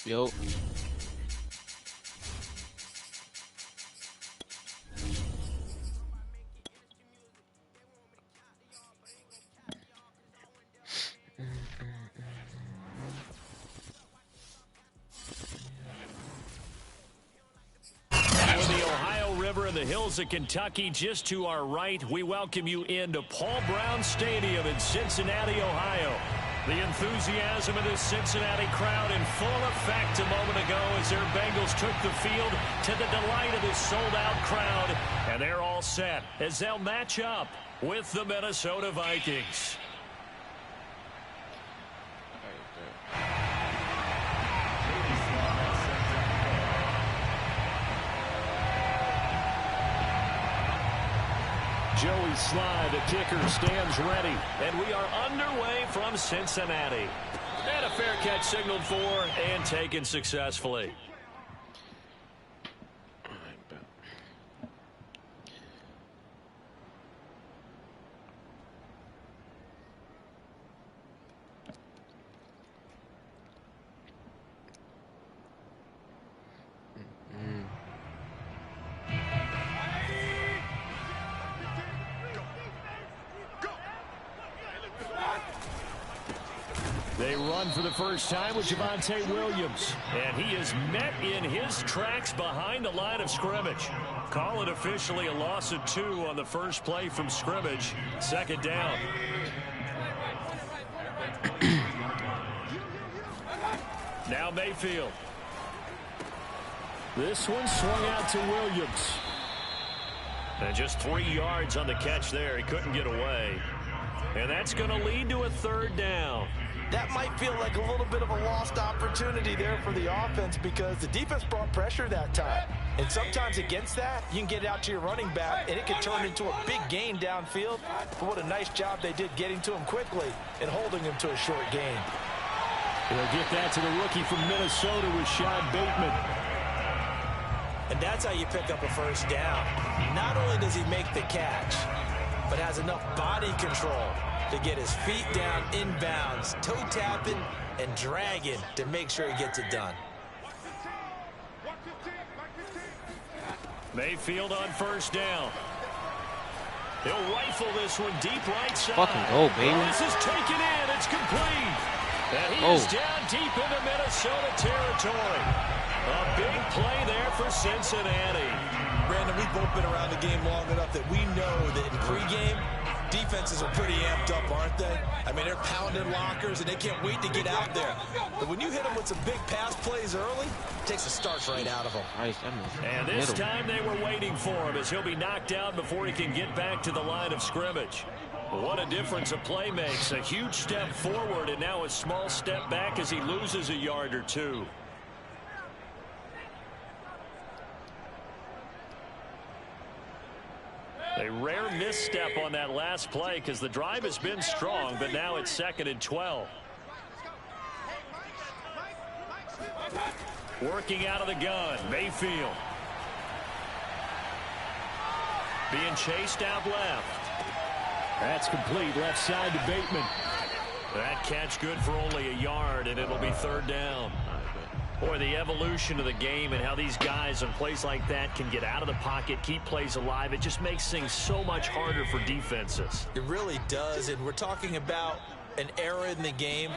Yo. The hills of Kentucky just to our right. We welcome you into Paul Brown Stadium in Cincinnati, Ohio. The enthusiasm of this Cincinnati crowd in full effect a moment ago as their Bengals took the field to the delight of this sold-out crowd. And they're all set as they'll match up with the Minnesota Vikings. Joey Sly, the kicker, stands ready. And we are underway from Cincinnati. And a fair catch signaled for and taken successfully. They run for the first time with Javonte Williams. And he is met in his tracks behind the line of scrimmage. Call it officially a loss of 2 on the first play from scrimmage. Second down. Now Mayfield. This one swung out to Williams. And just 3 yards on the catch there. He couldn't get away. And that's going to lead to a third down. That might feel like a little bit of a lost opportunity there for the offense because the defense brought pressure that time. And sometimes against that, you can get it out to your running back, and it can turn into a big gain downfield. But what a nice job they did getting to him quickly and holding him to a short gain. They'll get that to the rookie from Minnesota with Shad Bateman. And that's how you pick up a first down. Not only does he make the catch, but has enough body control to get his feet down inbounds, toe tapping and dragging to make sure he gets it done. Mayfield on first down. He'll rifle this one deep right side. Fucking go, baby. This is taken in. It's complete. And he is down deep into Minnesota territory. A big play there for Cincinnati. Brandon, we've both been around the game long enough that we know that in pregame, defenses are pretty amped up, aren't they? I mean, they're pounding lockers, and they can't wait to get out there. But when you hit them with some big pass plays early, it takes a start right out of them. And this time they were waiting for him as he'll be knocked out before he can get back to the line of scrimmage. What a difference a play makes. A huge step forward and now a small step back as he loses a yard or two. A rare misstep on that last play because the drive has been strong, but now it's 2nd and 12. Working out of the gun, Mayfield. Being chased out left. That's complete, left side to Bateman. That catch good for only a yard, and it'll be third down. Boy, the evolution of the game and how these guys on plays like that can get out of the pocket, keep plays alive, it just makes things so much harder for defenses. It really does, and we're talking about an era in the game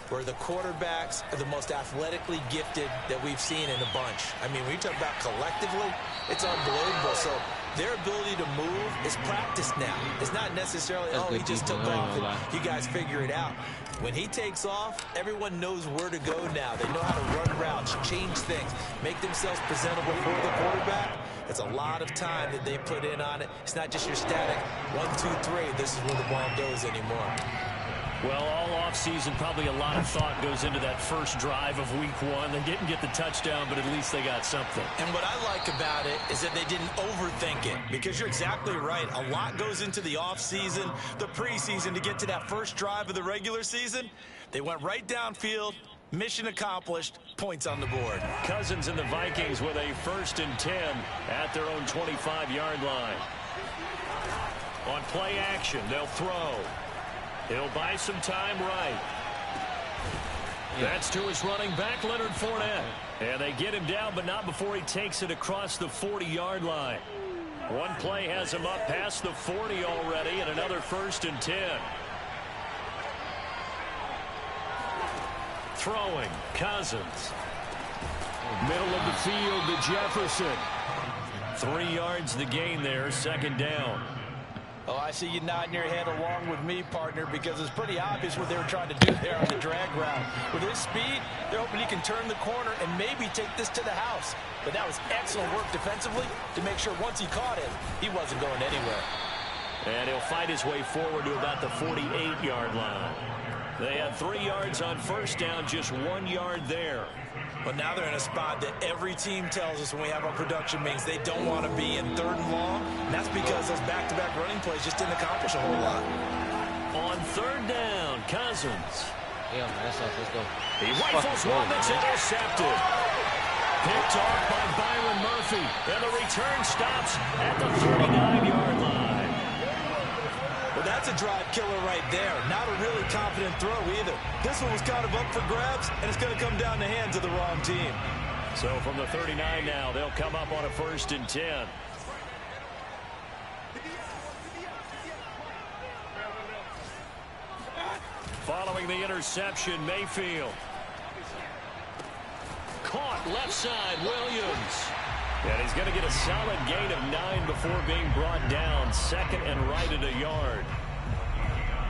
where the quarterbacks are the most athletically gifted that we've seen in a bunch. I mean, when you talk about collectively, it's unbelievable. So their ability to move is practiced now. It's not necessarily, oh, he just took off and you guys figure it out. When he takes off, everyone knows where to go now. They know how to run routes, change things, make themselves presentable for the quarterback. It's a lot of time that they put in on it. It's not just your static 1, 2, 3. This is where the ball goes anymore. Well, all offseason, probably a lot of thought goes into that first drive of week 1. They didn't get the touchdown, but at least they got something. And what I like about it is that they didn't overthink it, because you're exactly right. A lot goes into the offseason, the preseason to get to that first drive of the regular season. They went right downfield, Mission accomplished. Points on the board. Cousins and the Vikings with a 1st and 10 at their own 25-yard line. On play action, they'll throw. He'll buy some time right. That's to his running back, Leonard Fournette. And they get him down, but not before he takes it across the 40-yard line. One play has him up past the 40 already, and another 1st and 10. Throwing, Cousins. Middle of the field to Jefferson. 3 yards the gain there, 2nd down. Oh, I see you nodding your head along with me, partner, because it's pretty obvious what they were trying to do there on the drag route. With his speed, they're hoping he can turn the corner and maybe take this to the house. But that was excellent work defensively to make sure once he caught it, he wasn't going anywhere. And he'll fight his way forward to about the 48-yard line. They had 3 yards on 1st down, just 1 yard there. But now they're in a spot that every team tells us when we have our production meetings they don't want to be in 3rd and long. And that's because those back-to-back running plays just didn't accomplish a whole lot. On 3rd down, Cousins. Yeah, man, that's us. Let's go. He rifles one that's intercepted. Picked off by Byron Murphy. And the return stops at the 39-yard line. Well, that's a drive killer right there. Not a really confident throw either. This one was kind of up for grabs, and it's going to come down the hands of the wrong team. So from the 39 now, they'll come up on a 1st and 10. Following the interception, Mayfield. Caught left side, Williams. And he's going to get a solid gain of 9 before being brought down. 2nd and right at a yard.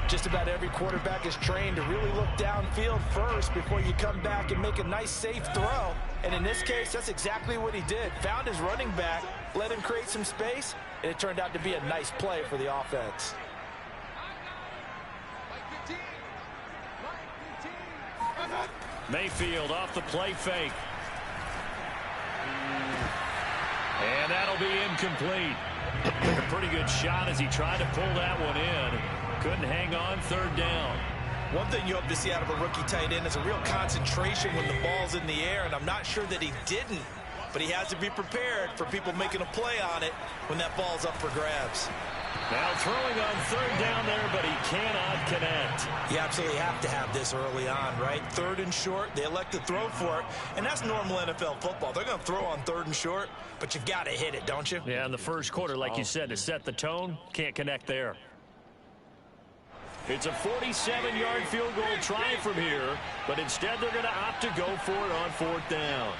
Just about every quarterback is trained to really look downfield first before you come back and make a nice, safe throw. And in this case, that's exactly what he did. Found his running back, let him create some space, and it turned out to be a nice play for the offense. Mayfield off the play fake. And that'll be incomplete. Took a pretty good shot as he tried to pull that one in. Couldn't hang on, 3rd down. One thing you hope to see out of a rookie tight end is a real concentration when the ball's in the air, and I'm not sure that he didn't, but he has to be prepared for people making a play on it when that ball's up for grabs. Now throwing on 3rd down there, but he cannot connect. You absolutely have to have this early on, right? 3rd and short, they elect to throw for it, and that's normal NFL football. They're going to throw on 3rd and short, but you've got to hit it, don't you? Yeah, in the 1st quarter, like you said, to set the tone, can't connect there. It's a 47-yard field goal try from here, but instead they're going to opt to go for it on 4th down.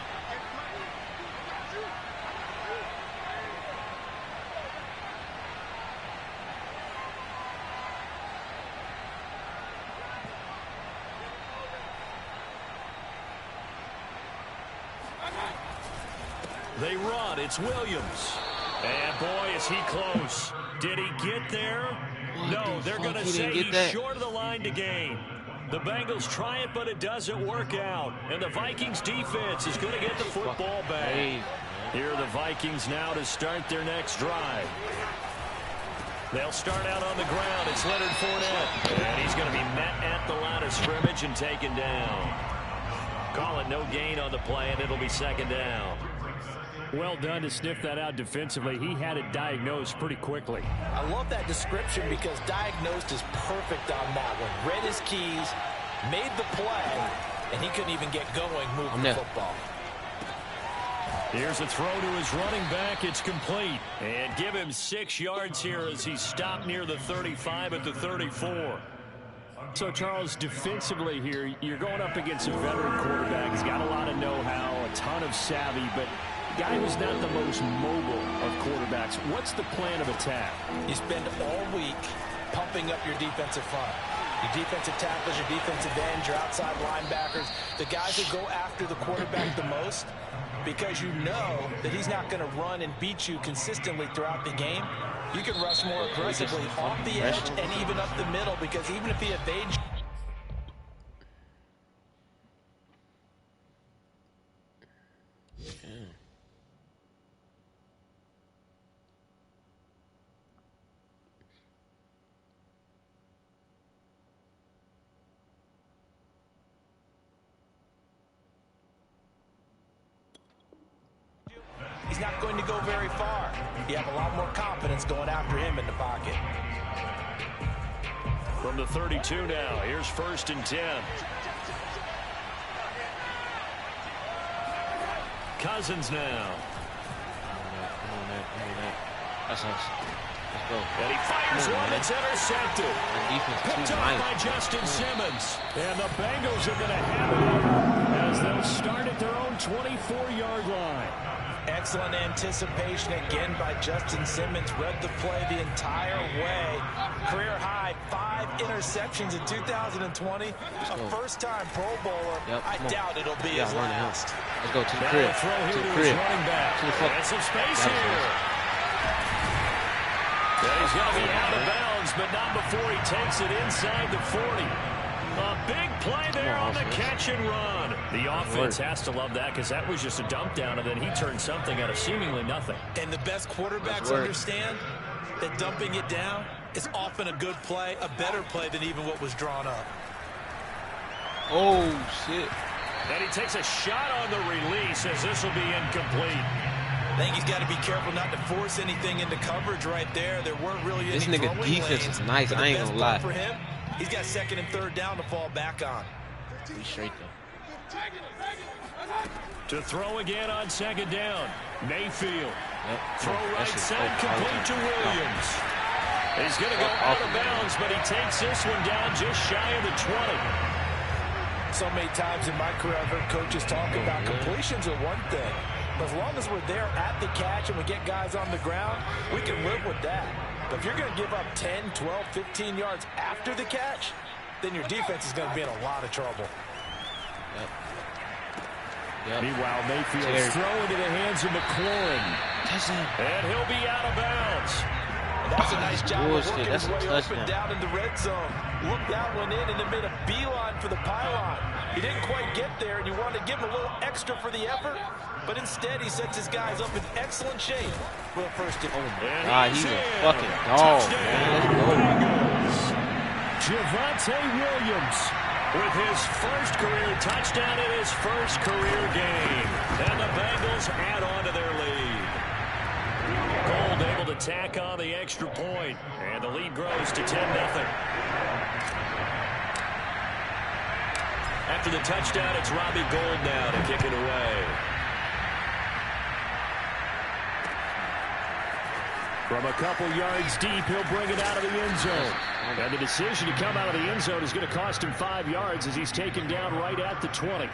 They run. It's Williams. And, boy, is he close. Did he get there? No, they're going to say he's short of the line to gain. The Bengals try it, but it doesn't work out. And the Vikings defense is going to get the football back. Here are the Vikings now to start their next drive. They'll start out on the ground. It's Leonard Fournette. And he's going to be met at the line of scrimmage and taken down. Call it no gain on the play, and it'll be 2nd down. Well done to sniff that out defensively. He had it diagnosed pretty quickly. I love that description because diagnosed is perfect on that one. Read his keys, made the play, and he couldn't even get going moving the football. Here's a throw to his running back. It's complete. And give him 6 yards here as he stopped near the 35 at the 34. So, Charles, defensively here, you're going up against a veteran quarterback. He's got a lot of know-how, a ton of savvy, but guy who's not the most mobile of quarterbacks. What's the plan of attack? You spend all week pumping up your defensive front. Your defensive tackles, your defensive ends, your outside linebackers, the guys who go after the quarterback the most, because you know that he's not going to run and beat you consistently throughout the game. You can rush more aggressively off the edge and even up the middle, because even if he evades he's not going to go very far. You have a lot more confidence going after him in the pocket. From the 32 now, here's 1st and 10. Cousins now. That's us. Let's go. And he fires one that's intercepted. Picked up by Justin Simmons. Simmons. And the Bengals are going to have it as they'll start at their own 24-yard line. Excellent anticipation again by Justin Simmons. Read the play the entire way. Career high, 5 interceptions in 2020. A first-time Pro Bowler. Yep, I doubt it'll be his last. Let's go to the crib. Throw here To the to crib. his running back. To the fuck. And some space here. And he's going to be out of bounds, but not before he takes it inside the 40. A big play there on the catch and run. The offense has to love that because that was just a dump down, and then he turned something out of seemingly nothing. And the best quarterbacks understand that dumping it down is often a good play, a better play than even what was drawn up. Oh, shit. And he takes a shot on the release as this will be incomplete. I think he's got to be careful not to force anything into coverage right there. There weren't really any This nigga defense is nice. I ain't gonna lie. For him, he's got 2nd and 3rd down to fall back on. We straight though. To throw again on 2nd down. Mayfield. Yep. Throw right side, complete to Williams. He's going to go out of bounds, but he takes this one down just shy of the 20. So many times in my career, I've heard coaches talk about completions are one thing. But as long as we're there at the catch and we get guys on the ground, we can live with that. But if you're going to give up 10, 12, 15 yards after the catch, then your defense is going to be in a lot of trouble. Yep. Meanwhile, Mayfield's throw into the hands of McLaurin. And he'll be out of bounds. And that's a nice job of working That's his way a up and down in the red zone. Looked that one in and then made a beeline for the pylon. He didn't quite get there, and you wanted to give him a little extra for the effort. But instead, he sets his guys up in excellent shape for the first down. He's a fucking dog, man. Let's go. Javonte Williams with his first career touchdown in his first career game. And the Bengals add on to their lead. Gold able to tack on the extra point. And the lead grows to 10-0. After the touchdown, it's Robbie Gould now to kick it away. From a couple yards deep, he'll bring it out of the end zone. And the decision to come out of the end zone is going to cost him 5 yards as he's taken down right at the 20.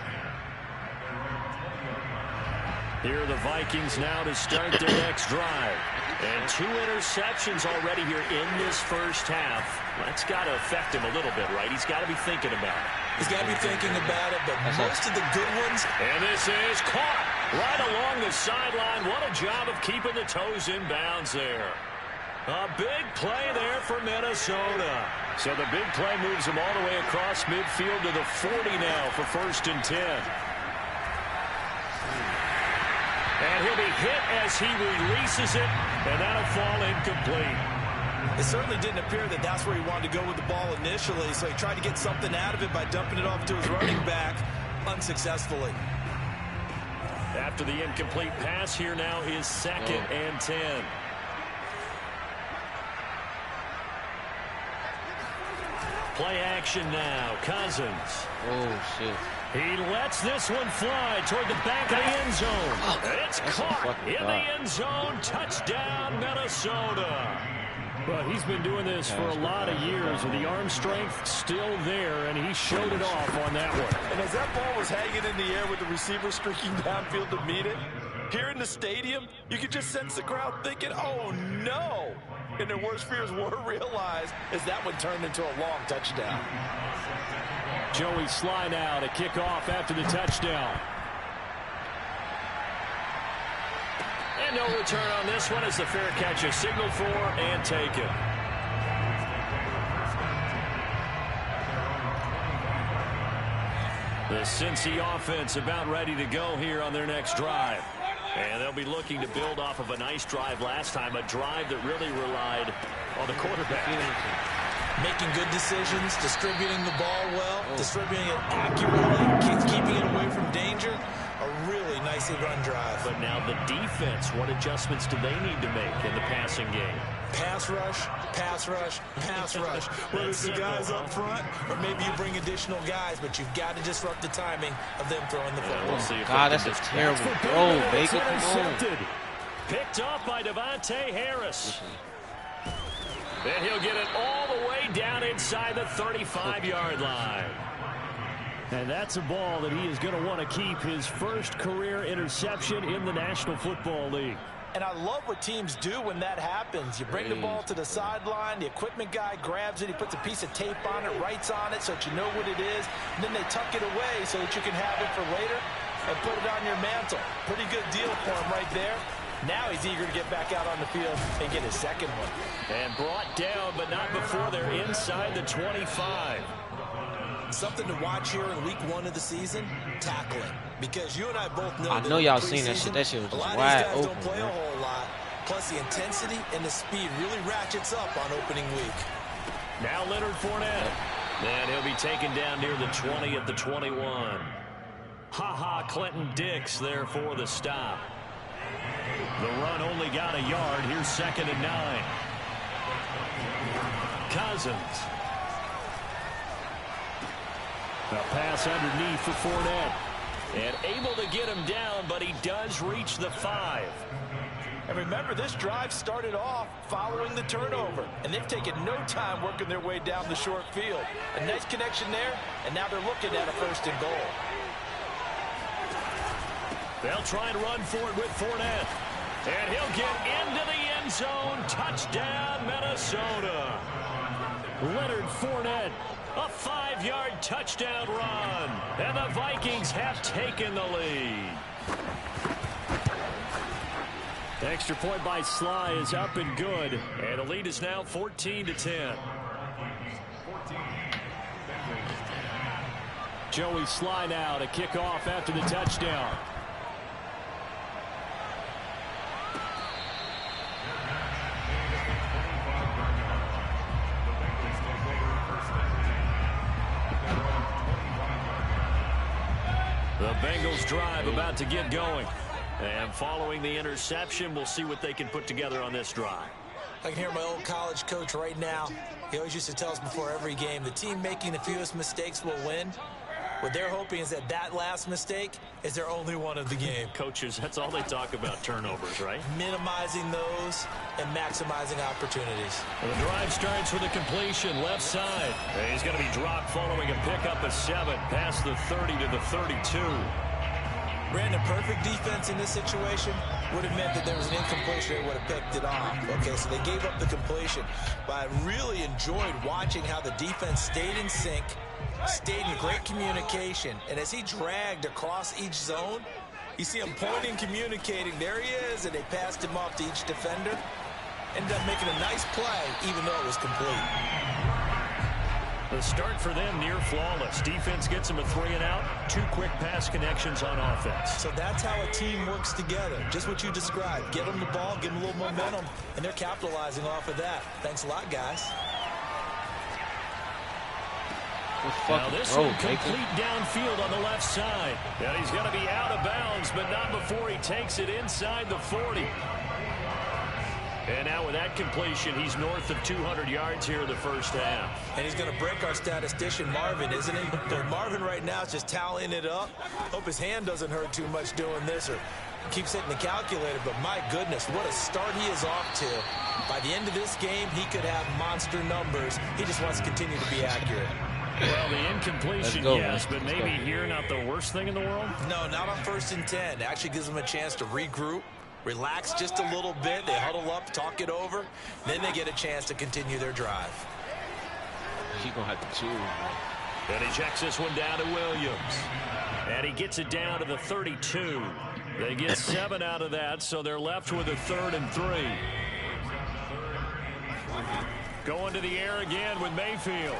Here are the Vikings now to start their next drive. And 2 interceptions already here in this first half. That's got to affect him a little bit, right? He's got to be thinking about it. He's got to be thinking about it, but most of the good ones. And this is caught right along the sideline. What a job of keeping the toes in bounds there. A big play there for Minnesota. So the big play moves him all the way across midfield to the 40 now for 1st and 10. And he'll be hit as he releases it, and that'll fall incomplete. It certainly didn't appear that that's where he wanted to go with the ball initially, so he tried to get something out of it by dumping it off to his running back unsuccessfully. After the incomplete pass, here now is 2nd and 10. Play action now. Cousins. Oh, shit. He lets this one fly toward the back of the end zone. And it's caught in the end zone. Touchdown, Minnesota. Well, he's been doing this for a lot of years with the arm strength still there, and he showed it off on that one. And as that ball was hanging in the air with the receiver streaking downfield to meet it, here in the stadium, you could just sense the crowd thinking, oh, no. And their worst fears were realized as that one turned into a long touchdown. Joey Sly now to kick off after the touchdown. And no return on this one as the fair catch is signaled for and taken. The Cincy offense about ready to go here on their next drive. And they'll be looking to build off of a nice drive last time, a drive that really relied on the quarterback. Making good decisions, distributing the ball well, distributing it accurately, keeping it away from danger. A really nicely run drive. But now the defense, what adjustments do they need to make in the passing game? Pass rush, pass rush, pass rush. Whether it's the guys up front or maybe you bring additional guys, but you've got to disrupt the timing of them throwing the football. We'll see if God, that's a terrible throw, Baker. Picked off by Devontae Harris. And he'll get it all the way down inside the 35-yard line. And that's a ball that he is going to want to keep, his first career interception in the National Football League. And I love what teams do when that happens. You bring the ball to the sideline, the equipment guy grabs it, he puts a piece of tape on it, writes on it so that you know what it is, and then they tuck it away so that you can have it for later and put it on your mantle. Pretty good deal for him right there. Now he's eager to get back out on the field and get his second one. And brought down, but not before they're inside the 25. Something to watch here in week 1 of the season, tackling. Because you and I both know I know y'all seen that shit. That shit was just wide open. Don't play a whole lot. Plus the intensity and the speed really ratchets up on opening week. Now Leonard Fournette. And he'll be taken down near the 20 at the 21. Clinton Dix there for the stop. The run only got a yard. Here's 2nd and 9. Cousins. A pass underneath for Fournette. And able to get him down, but he does reach the 5. And remember, this drive started off following the turnover. And they've taken no time working their way down the short field. A nice connection there, and now they're looking at a 1st and goal. They'll try and run for it with Fournette. And he'll get into the end zone. Touchdown, Minnesota. Leonard Fournette. A 5-yard touchdown run. And the Vikings have taken the lead. The extra point by Sly is up and good. And the lead is now 14-10. Joey Sly now to kick off after the touchdown. The Bengals drive about to get going. And following the interception, we'll see what they can put together on this drive. I can hear my old college coach right now. He always used to tell us before every game, the team making the fewest mistakes will win. What they're hoping is that last mistake is their only one of the game. Coaches, that's all they talk about, turnovers, right? Minimizing those and maximizing opportunities. Well, the drive starts with a completion left side. And he's going to be dropped following a pickup of 7 past the 30 to the 32. Brandon, perfect defense in this situation would have meant that there was an incompletion. They would have picked it off. Okay, so they gave up the completion. But I really enjoyed watching how the defense stayed in sync, stayed in great communication. And as he dragged across each zone, you see him pointing, communicating. There he is, and they passed him off to each defender. Ended up making a nice play, even though it was complete. The start for them near flawless. Defense gets them a 3-and-out. 2 quick pass connections on offense. So that's how a team works together. Just what you described. Get them the ball, give them a little momentum, and they're capitalizing off of that. Thanks a lot, guys. Now this one complete downfield on the left side. And he's going to be out of bounds, but not before he takes it inside the 40. And now with that completion, he's north of 200 yards here in the first half. And he's going to break our statistician, Marvin, isn't he? Marvin right now is just tallying it up. Hope his hand doesn't hurt too much doing this or keeps hitting the calculator. But my goodness, what a start he is off to. By the end of this game, he could have monster numbers. He just wants to continue to be accurate. Well, the incompletion, yes, but maybe here not the worst thing in the world? No, not on 1st and 10. It actually gives them a chance to regroup. Relax just a little bit. They huddle up, talk it over. Then they get a chance to continue their drive. He's going to have to choose. And he checks this one down to Williams. And he gets it down to the 32. They get 7 out of that, so they're left with a 3rd and 3. Going to the air again with Mayfield.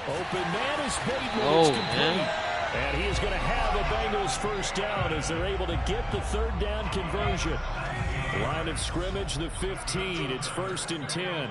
Open man is made, but it's complete. And he is going to have a Bengals first down as they're able to get the 3rd down conversion. Line of scrimmage, the 15. It's 1st and 10.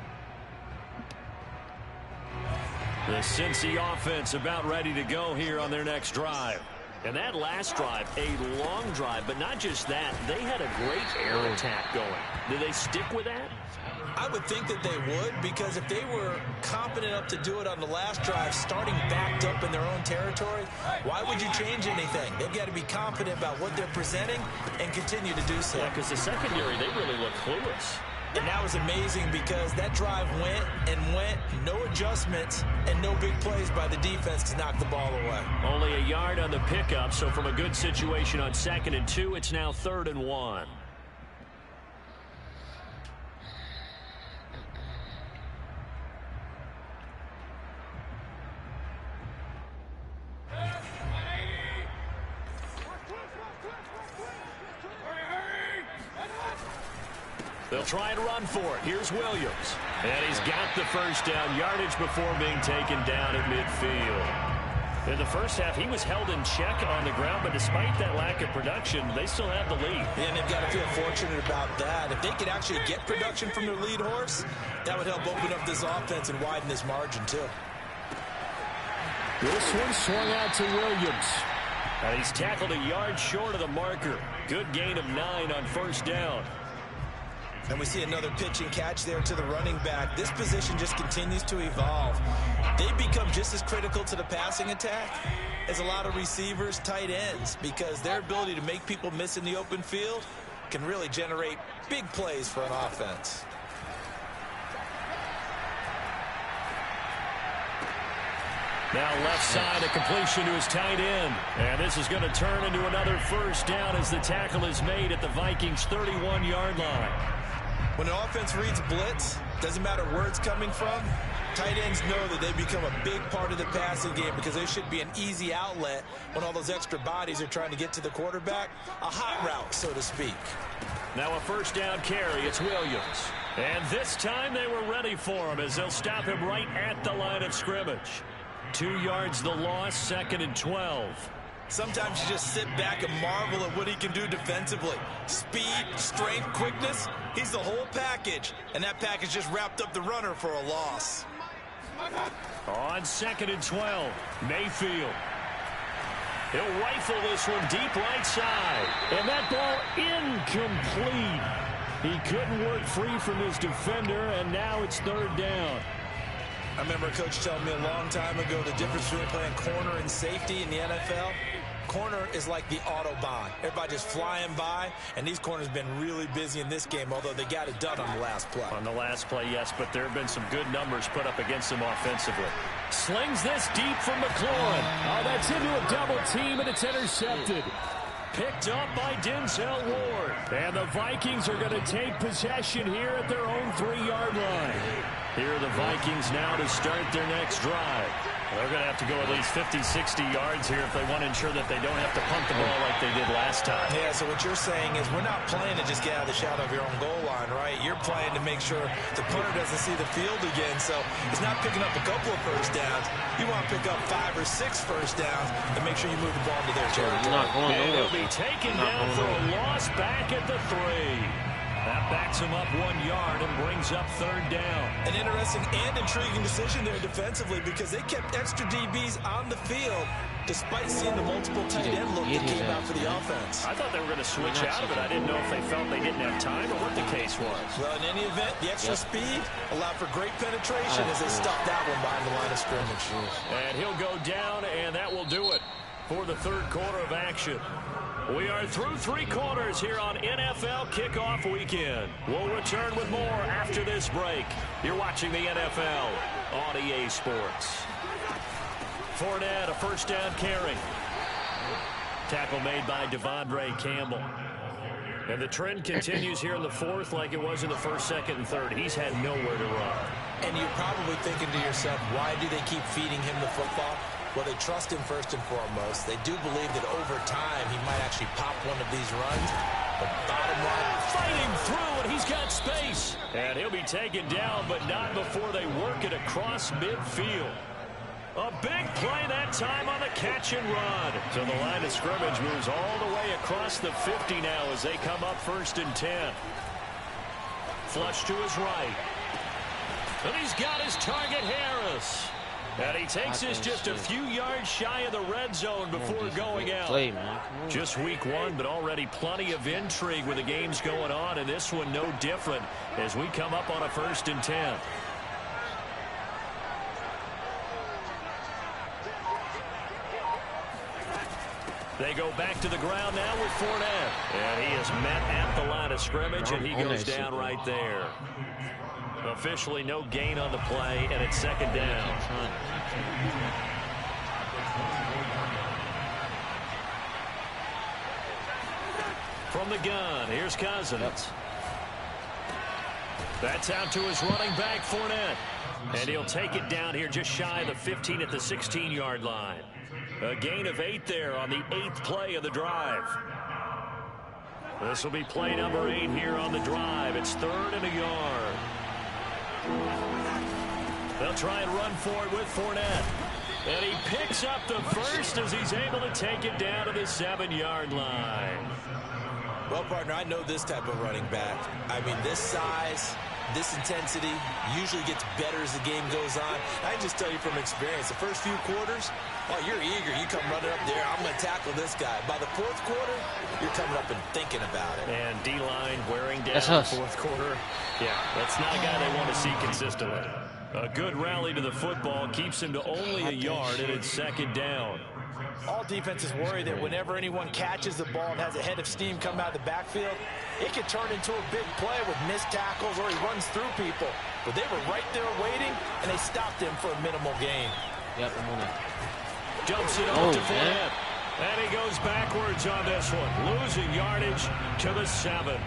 The Cincy offense about ready to go here on their next drive. And that last drive, a long drive, but not just that. They had a great air attack going. Did they stick with that? I would think that they would, because if they were confident enough to do it on the last drive, starting backed up in their own territory, why would you change anything? They've got to be confident about what they're presenting and continue to do so. Yeah, because the secondary, they really look clueless. And that was amazing because that drive went and went, no adjustments, and no big plays by the defense to knock the ball away. Only a yard on the pickup, so from a good situation on 2nd and 2, it's now 3rd and 1. They'll try and run for it. Here's Williams. And he's got the first down, yardage before being taken down at midfield. In the first half, he was held in check on the ground, but despite that lack of production, they still have the lead. And they've got to feel fortunate about that. If they could actually get production from their lead horse, that would help open up this offense and widen this margin, too. This one swung out to Williams. And he's tackled a yard short of the marker. Good gain of 9 on first down. And we see another pitch and catch there to the running back. This position just continues to evolve. They become just as critical to the passing attack as a lot of receivers, tight ends, because their ability to make people miss in the open field can really generate big plays for an offense. Now left side, a completion to his tight end. And this is going to turn into another first down as the tackle is made at the Vikings' 31-yard line. When an offense reads blitz, doesn't matter where it's coming from, tight ends know that they become a big part of the passing game because they should be an easy outlet when all those extra bodies are trying to get to the quarterback. A hot route, so to speak. Now a first down carry. It's Williams. And this time they were ready for him as they'll stop him right at the line of scrimmage. 2 yards the loss, 2nd and 12. Sometimes you just sit back and marvel at what he can do defensively. Speed, strength, quickness, he's the whole package. And that package just wrapped up the runner for a loss. On 2nd and 12, Mayfield. He'll rifle this one deep right side. And that ball incomplete. He couldn't work free from his defender, and now it's 3rd down. I remember a coach telling me a long time ago the difference between playing corner and safety in the NFL. Corner is like the Autobahn. Everybody just flying by, and these corners have been really busy in this game, although they got it done on the last play. On the last play, yes, but there have been some good numbers put up against them offensively. Slings this deep from McLaurin. Oh, that's into a double team, and it's intercepted. Picked up by Denzel Ward. And the Vikings are going to take possession here at their own 3-yard line. Here are the Vikings now to start their next drive. They're going to have to go at least 50, 60 yards here if they want to ensure that they don't have to punt the ball like they did last time. Yeah, so what you're saying is we're not playing to just get out of the shadow of your own goal line, right? You're playing to make sure the punter doesn't see the field again. So it's not picking up a couple of first downs. You want to pick up 5 or 6 first downs and make sure you move the ball to their territory. And he'll be taken down for a loss back at the 3. That backs him up 1 yard and brings up 3rd down. An interesting and intriguing decision there defensively because they kept extra DBs on the field despite seeing the multiple tight end look that came out for the offense. I thought they were going to switch out of it. I didn't know if they felt they didn't have time or what the case was. Well, in any event, the extra speed allowed for great penetration as they stuffed that one behind the line of scrimmage. And he'll go down, and that will do it for the 3rd quarter of action. We are through 3 quarters here on NFL Kickoff Weekend. We'll return with more after this break. You're watching the NFL on EA Sports. Fournette, a first down carry. Tackle made by Devondre Campbell. And the trend continues here in the 4th like it was in the 1st, 2nd, and 3rd. He's had nowhere to run. And you're probably thinking to yourself, why do they keep feeding him the football? Well, they trust him first and foremost. They do believe that over time he might actually pop one of these runs. But bottom line, fighting through, and he's got space. And he'll be taken down, but not before they work it across midfield. A big play that time on the catch and run. So the line of scrimmage moves all the way across the 50 now as they come up 1st and 10. Flush to his right. And he's got his target, Harris. And he takes this just a few yards shy of the red zone before going out. Play, man. Just week one, but already plenty of intrigue with the games going on, and this one no different as we come up on a 1st and 10. They go back to the ground now with Fournette. And he is met at the line of scrimmage, and he goes down right there. Officially no gain on the play, and it's 2nd down. From the gun, here's Cousins. That's out to his running back, Fournette. And he'll take it down here just shy of the 15 at the 16-yard line. A gain of 8 there on the 8th play of the drive. This will be play number 8 here on the drive. It's 3rd and a yard. They'll try and run for it with Fournette. And he picks up the first as he's able to take it down to the 7-yard line. Well, partner, I know this type of running back. I mean, this size, this intensity usually gets better as the game goes on. I can just tell you from experience, the first few quarters, oh, you're eager. You come running up there, I'm going to tackle this guy. By the 4th quarter, you're coming up and thinking about it. And D-line wearing down the 4th quarter. Yeah, that's not a guy they want to see consistently. A good rally to the football keeps him to only a yard, and it's 2nd down. All defenses worry that whenever anyone catches the ball and has a head of steam come out of the backfield, it can turn into a big play with missed tackles or he runs through people. But they were right there waiting, and they stopped him for a minimal gain. Yep, I'm on it. Jumps it up to Fournette. And he goes backwards on this one. Losing yardage to the 7.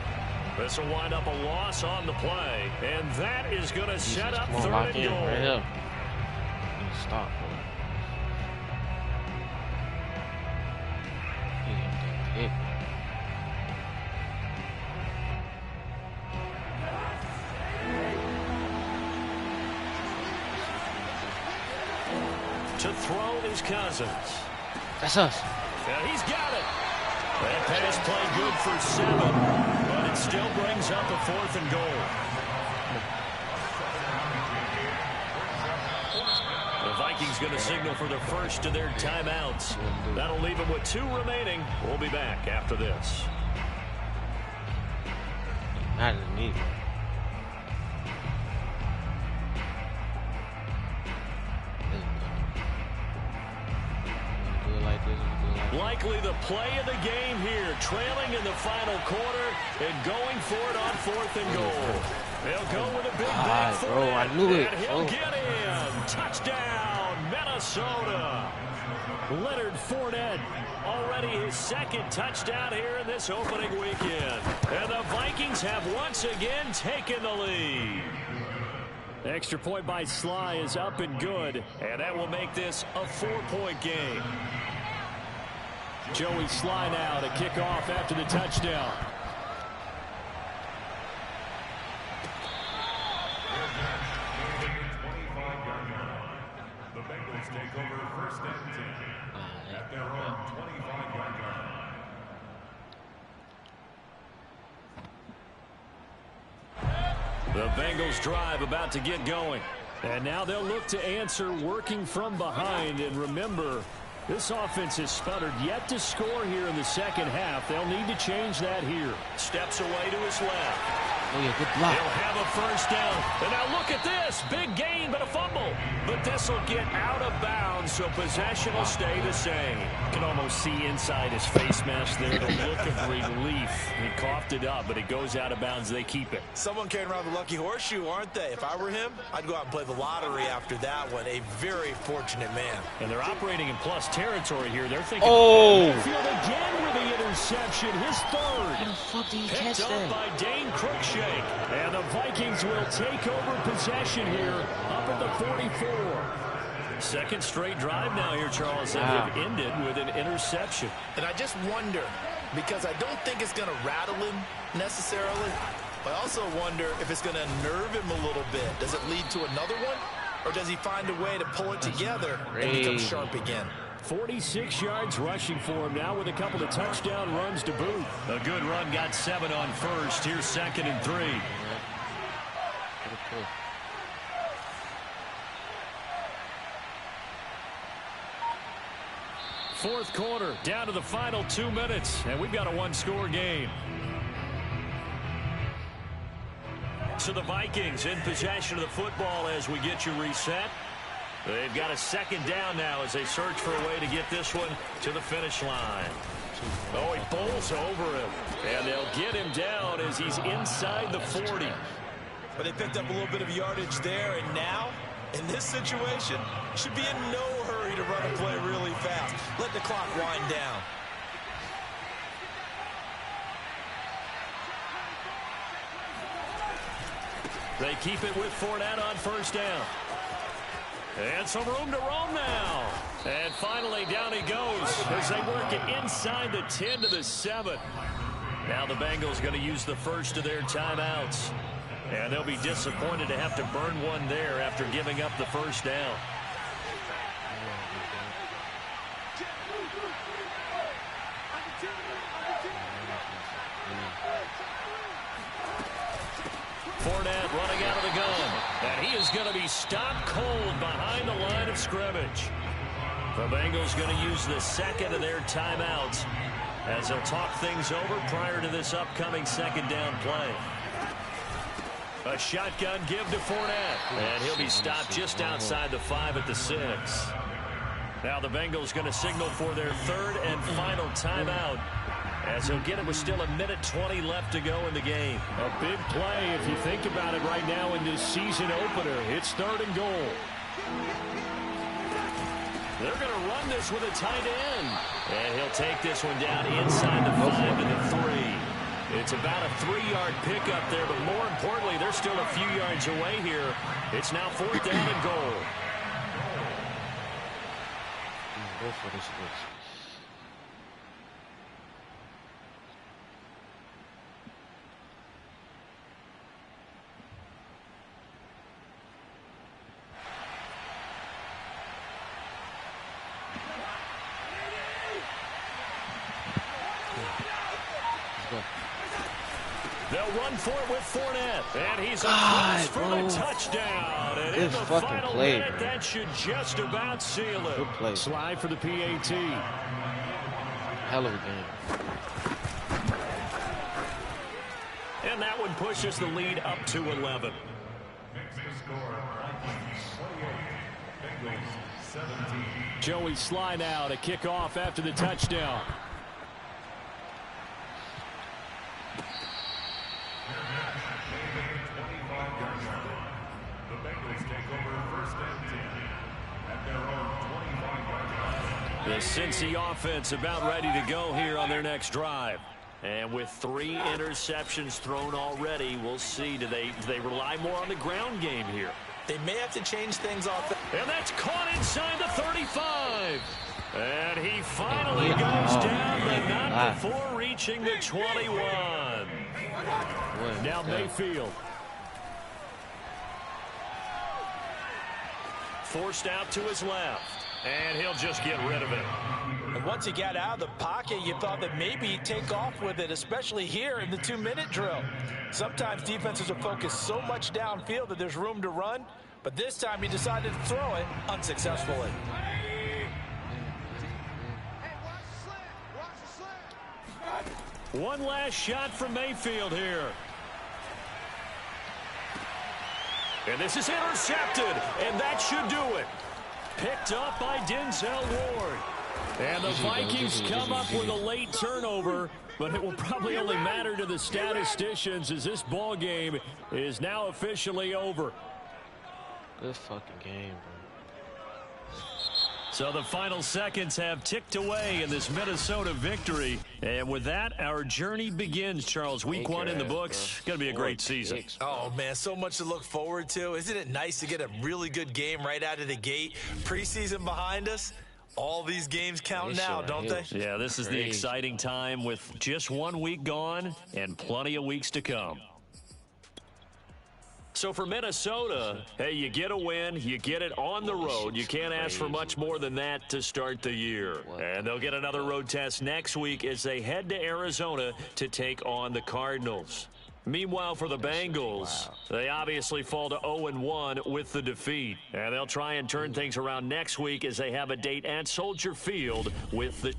This will wind up a loss on the play. And that is going to set up 3rd and goal. Right here. Stop, bro. To throw is Cousins. That's us. And he's got it. That pass play good for 7, but it still brings up a 4th and goal. The Vikings going to signal for the first of their timeouts. That'll leave them with 2 remaining. We'll be back after this. Not in me. Likely the play of the game here, trailing in the final quarter and going for it on 4th and goal. They'll go with a big back for it. I knew it. And he'll get in. Touchdown, Minnesota. Leonard Fournette, already his 2nd touchdown here in this opening weekend. And the Vikings have once again taken the lead. Extra point by Sly is up and good, and that will make this a 4-point game. Joey Sly now to kick off after the touchdown. The Bengals take over 1st and 10 at their own 25-yard line. The Bengals drive about to get going. And now they'll look to answer working from behind. And remember, this offense has sputtered yet to score here in the 2nd half. They'll need to change that here. Steps away to his left. Oh, yeah, good block. He'll have a 1st down. And now look at this. Big gain, but a fumble. But this will get out of bounds, so possession will stay the same. You can almost see inside his face mask there the look of relief. He coughed it up, but it goes out of bounds. They keep it. Someone carrying around the lucky horseshoe, aren't they? If I were him, I'd go out and play the lottery after that one. A very fortunate man. And they're operating in plus territory here. They're thinking, field again with the interception. His 3rd. How the fuck did he catch Picked that? up by Dane Cruikshank. And the Vikings will take over possession here up at the 44. 2nd straight drive now here, Charles, and they've ended with an interception. And I just wonder, because I don't think it's going to rattle him necessarily, but I also wonder if it's going to nerve him a little bit. Does it lead to another one? Or does he find a way to pull it together and become sharp again? 46 yards rushing for him now with a couple of touchdown runs to boot. A good run, got 7 on 1st. Here's 2nd and 3. fourth quarter, down to the final 2 minutes, and we've got a one-score game. So the Vikings in possession of the football as we get you reset. They've got a second down now as they search for a way to get this one to the finish line. Oh, he bowls over him, and they'll get him down as he's inside the 40. But they picked up a little bit of yardage there, and now, in this situation, should be in no hurry to run a play really fast. Let the clock wind down. They keep it with Fournette on first down. And some room to roam now. And finally, down he goes as they work it inside the 10 to the 7. Now the Bengals going to use the first of their timeouts. And they'll be disappointed to have to burn one there after giving up the first down. Fournette running out of the gun. And he is going to be stopped cold behind the line of scrimmage. The Bengals going to use the second of their timeouts as they'll talk things over prior to this upcoming second down play. A shotgun give to Fournette. And he'll be stopped just outside the 5 at the 6. Now the Bengals going to signal for their third and final timeout as he'll get it with still 1:20 left to go in the game. A big play if you think about it right now in this season opener. It's 3rd and goal. They're going to run this with a tight end. And he'll take this one down inside the 5 to the 3. It's about a 3-yard pickup there, but more importantly, they're still a few yards away here. It's now 4th down and goal. Go for this. They'll run for it with Fournette, and he's across for the touchdown. And in the final minute, that should just about seal it. Good play. Slide for the PAT. Hell of a game. And that one pushes the lead up to 11. Next to score, Vikings 28, Bengals 17. Joey slide out, a kickoff after the touchdown. The Cincy offense about ready to go here on their next drive. And with 3 interceptions thrown already, we'll see. Do they rely more on the ground game here? They may have to change things off. And that's caught inside the 35. And he finally goes down, but not before reaching the 21. Now Mayfield. Forced out to his left. And he'll just get rid of it. And once he got out of the pocket, you thought that maybe he'd take off with it, especially here in the 2-minute drill. Sometimes defenses are focused so much downfield that there's room to run, but this time he decided to throw it unsuccessfully. One last shot from Mayfield here. And this is intercepted, and that should do it. Picked up by Denzel Ward. And the Vikings come up with a late turnover, but it will probably only matter to the statisticians as this ball game is now officially over. Good fucking game, bro. So the final seconds have ticked away in this Minnesota victory. And with that, our journey begins, Charles. Week 1 in the books. Going to be a great season. Oh, man, so much to look forward to. Isn't it nice to get a really good game right out of the gate? Preseason behind us. All these games count now, don't they? Yeah, this is the exciting time with just 1 week gone and plenty of weeks to come. So for Minnesota, hey, you get a win, you get it on the road. You can't ask for much more than that to start the year. And they'll get another road test next week as they head to Arizona to take on the Cardinals. Meanwhile, for the Bengals, they obviously fall to 0-1 with the defeat. And they'll try and turn things around next week as they have a date at Soldier Field with the...